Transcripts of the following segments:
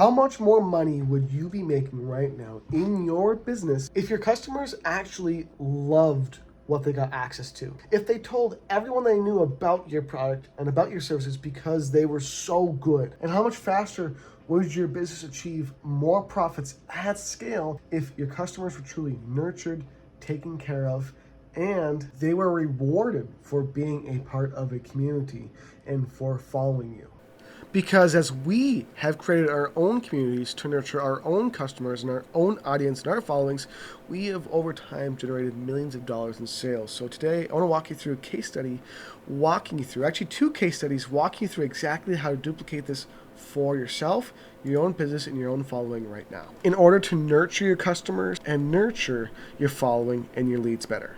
How much more money would you be making right now in your business if your customers actually loved what they got access to? If they told everyone they knew about your product and about your services because they were so good? And how much faster would your business achieve more profits at scale if your customers were truly nurtured, taken care of, and they were rewarded for being a part of a community and for following you? Because as we have created our own communities to nurture our own customers and our own audience and our followings, we have over time generated millions of dollars in sales. So today I want to walk you through a case study, actually two case studies, walking you through exactly how to duplicate this for yourself, your own business, and your own following right now, in order to nurture your customers and nurture your following and your leads better.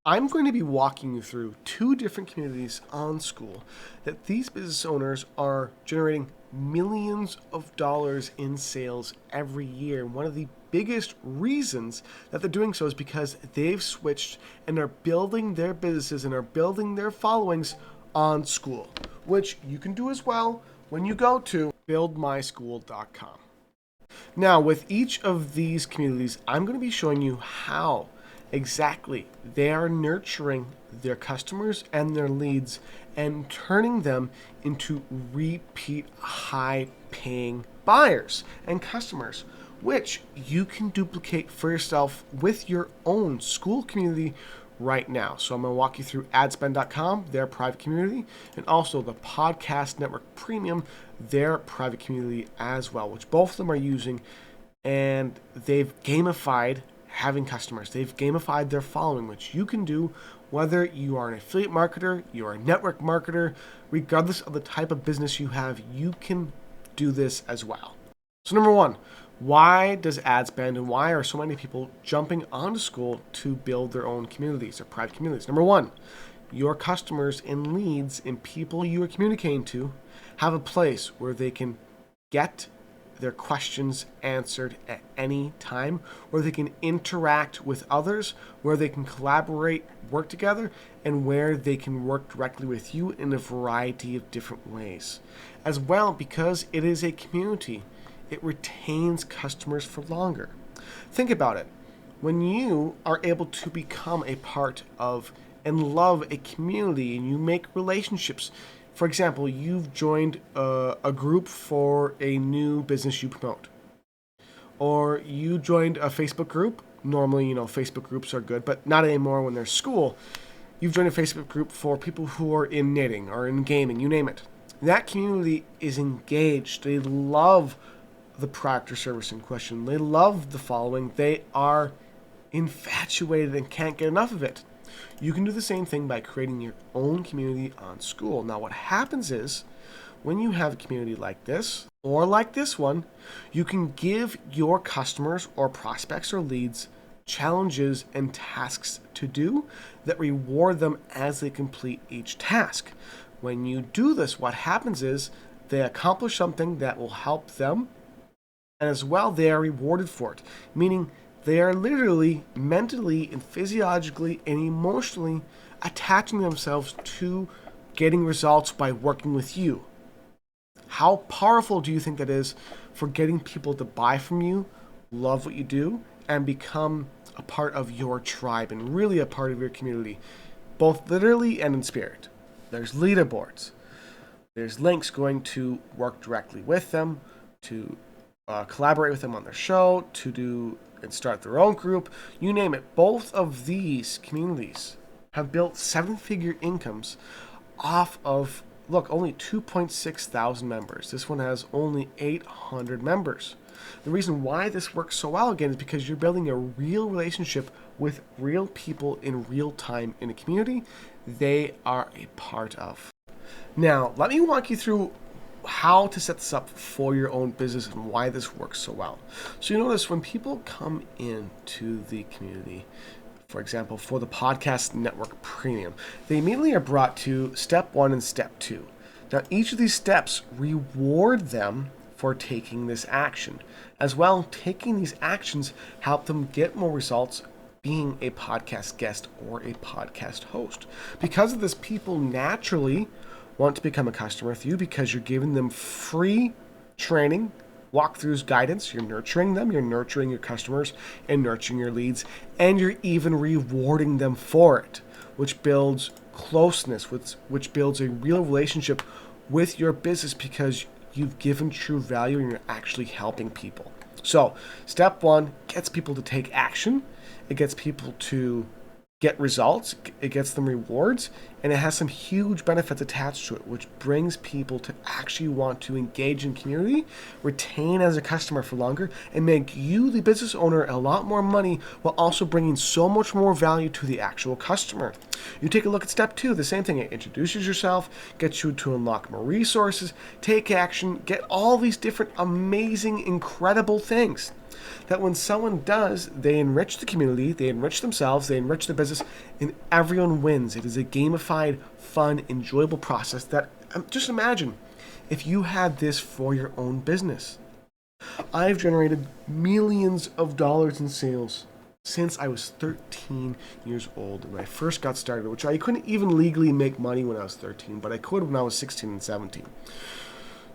I'm going to be walking you through two different communities on Skool that these business owners are generating millions of dollars in sales every year. And one of the biggest reasons that they're doing so is because they've switched and are building their businesses and are building their followings on Skool, which you can do as well when you go to buildmyskool.com. Now, with each of these communities, I'm going to be showing you how exactly they are nurturing their customers and their leads and turning them into repeat high-paying buyers and customers, which you can duplicate for yourself with your own Skool community right now. So I'm going to walk you through adspend.com, their private community, and also the Podcast Network Premium, their private community as well, which both of them are using, and they've gamified having customers. They've gamified their following, which you can do whether you are an affiliate marketer, you are a network marketer, regardless of the type of business you have, you can do this as well. So number one, why does ad spend and why are so many people jumping onto Skool to build their own communities or private communities? Number one, your customers and leads and people you are communicating to have a place where they can get their questions answered at any time, where they can interact with others, where they can collaborate, work together, and where they can work directly with you in a variety of different ways. As well, because it is a community, it retains customers for longer. Think about it. When you are able to become a part of and love a community and you make relationships, for example, you've joined a group for a new business you promote. Or you joined a Facebook group. Normally, Facebook groups are good, but not anymore when they're Skool. You've joined a Facebook group for people who are in knitting or in gaming, you name it. That community is engaged. They love the product or service in question. They love the following. They are infatuated and can't get enough of it. You can do the same thing by creating your own community on Skool. Now, what happens is when you have a community like this or like this one, you can give your customers or prospects or leads challenges and tasks to do that reward them as they complete each task. When you do this, what happens is they accomplish something that will help them, and as well, they are rewarded for it, meaning they are literally, mentally, and physiologically, and emotionally attaching themselves to getting results by working with you. How powerful do you think that is for getting people to buy from you, love what you do, and become a part of your tribe and really a part of your community, both literally and in spirit? There's leaderboards. There's links going to work directly with them, to collaborate with them on their show, to do and start their own group, you name it. Both of these communities have built seven-figure incomes off of, only 2.6 thousand members. This one has only 800 members. The reason why this works so well, again, is because you're building a real relationship with real people in real time in a community they are a part of. Now, let me walk you through how to set this up for your own business and why this works so well. So you notice when people come into the community, for example, for the Podcast Network Premium, they immediately are brought to step 1 and step 2. Now, each of these steps reward them for taking this action. As well, taking these actions help them get more results being a podcast guest or a podcast host. Because of this, people naturally want to become a customer with you because you're giving them free training, walkthroughs, guidance. You're nurturing them, you're nurturing your customers and nurturing your leads, and you're even rewarding them for it, which builds closeness, which builds a real relationship with your business because you've given true value and you're actually helping people. So step one gets people to take action. It gets people to get results, it gets them rewards, and it has some huge benefits attached to it, which brings people to actually want to engage in community, retain as a customer for longer, and make you, the business owner, a lot more money while also bringing so much more value to the actual customer. You take a look at step two, the same thing. It introduces yourself, gets you to unlock more resources, take action, get all these different amazing, incredible things that when someone does, they enrich the community, they enrich themselves, they enrich the business, and everyone wins. It is a gamified, fun, enjoyable process that, just imagine if you had this for your own business. I've generated millions of dollars in sales since I was 13 years old when I first got started, which I couldn't even legally make money when I was 13, but I could when I was 16 and 17.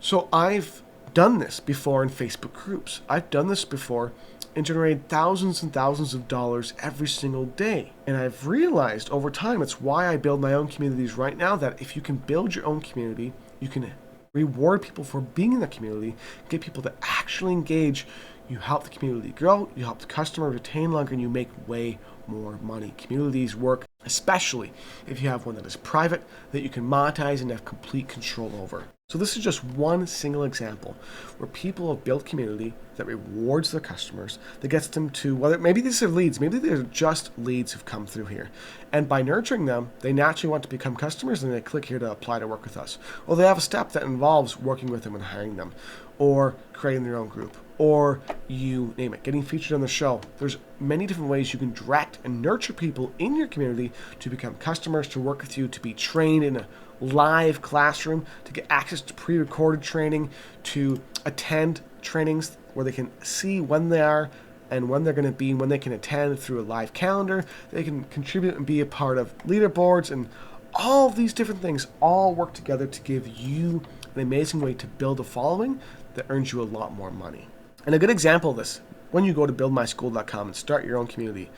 So I've done this before in Facebook groups. I've done this before and generated thousands and thousands of dollars every single day. And I've realized over time, it's why I build my own communities right now, that if you can build your own community, you can reward people for being in the community, get people to actually engage, you help the community grow, you help the customer retain longer, and you make way more money. Communities work, especially if you have one that is private, that you can monetize and have complete control over. So this is just one single example where people have built community that rewards their customers, that gets them to, whether maybe these are leads, maybe they're just leads who've come through here. And by nurturing them, they naturally want to become customers and they click here to apply to work with us. Or they have a step that involves working with them and hiring them, or creating their own group, or you name it, getting featured on the show. There's many different ways you can direct and nurture people in your community to become customers, to work with you, to be trained in a live classroom, to get access to pre-recorded training, to attend trainings where they can see when they are and when they're going to be, when they can attend through a live calendar. They can contribute and be a part of leaderboards, and all of these different things all work together to give you an amazing way to build a following that earns you a lot more money. And a good example of this, when you go to buildmyschool.com and start your own community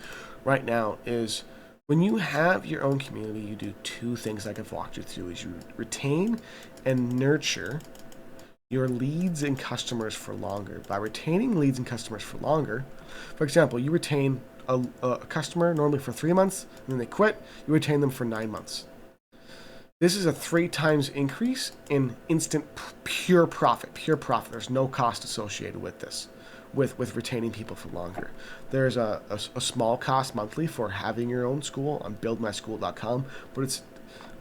right now, is when you have your own community, you do two things like I've walked you through, is you retain and nurture your leads and customers for longer. By retaining leads and customers for longer, for example, you retain a customer normally for 3 months, and then they quit, you retain them for 9 months. This is a 3 times increase in instant pure profit. There's no cost associated with this, with retaining people for longer. There's a small cost monthly for having your own school on buildmyschool.com, but it's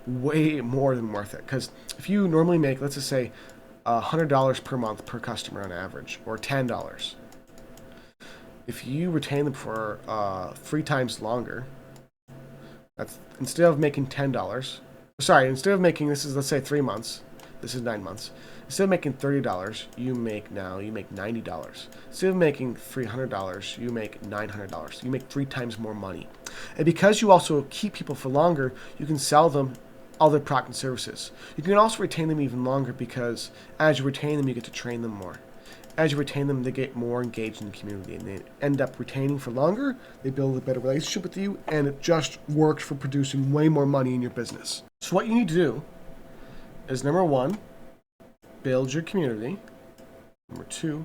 way more than worth it. Because if you normally make, let's just say, $100 per month per customer on average, or $10, if you retain them for 3 times longer, that's instead of making instead of making, this is, let's say, 3 months, this is 9 months. Instead of making $30, you make $90. Instead of making $300, you make $900. You make 3 times more money. And because you also keep people for longer, you can sell them other product and services. You can also retain them even longer, because as you retain them, you get to train them more. As you retain them, they get more engaged in the community, and they end up retaining for longer. They build a better relationship with you, and it just works for producing way more money in your business. So what you need to do is, number 1, build your community. Number 2,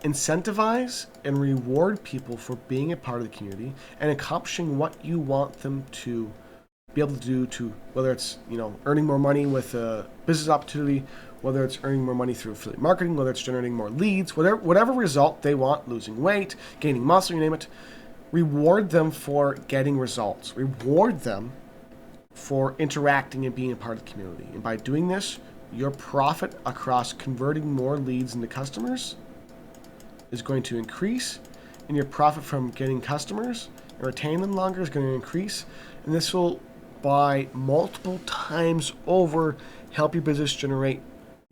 incentivize and reward people for being a part of the community and accomplishing what you want them to be able to do, to whether it's earning more money with a business opportunity, whether it's earning more money through affiliate marketing, whether it's generating more leads, whatever result they want, losing weight, gaining muscle, you name it. Reward them for getting results. Reward them for interacting and being a part of the community. And by doing this, your profit across converting more leads into customers is going to increase, and your profit from getting customers and retaining them longer is going to increase. And this will, by multiple times over, help your business generate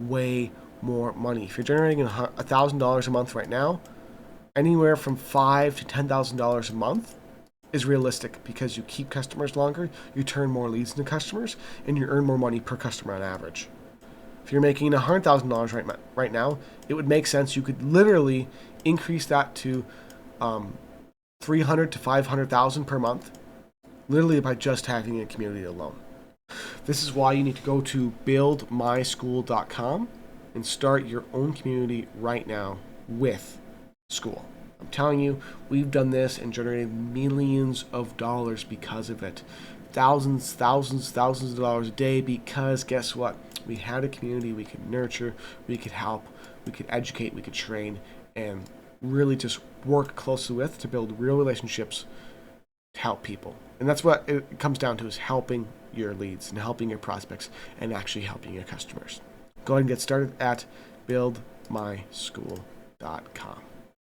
way more money. If you're generating $1,000 a month right now, anywhere from $5,000 to $10,000 a month is realistic, because you keep customers longer, you turn more leads into customers, and you earn more money per customer on average. If you're making $100,000 right now, it would make sense. You could literally increase that to 300 to 500,000 per month, literally by just having a community alone. This is why you need to go to buildmyschool.com and start your own community right now with Skool. I'm telling you, we've done this and generated millions of dollars because of it. Thousands of dollars a day, because guess what? We had a community we could nurture, we could help, we could educate, we could train, and really just work closely with to build real relationships to help people. And that's what it comes down to, is helping your leads and helping your prospects and actually helping your customers. Go ahead and get started at buildmyschool.com.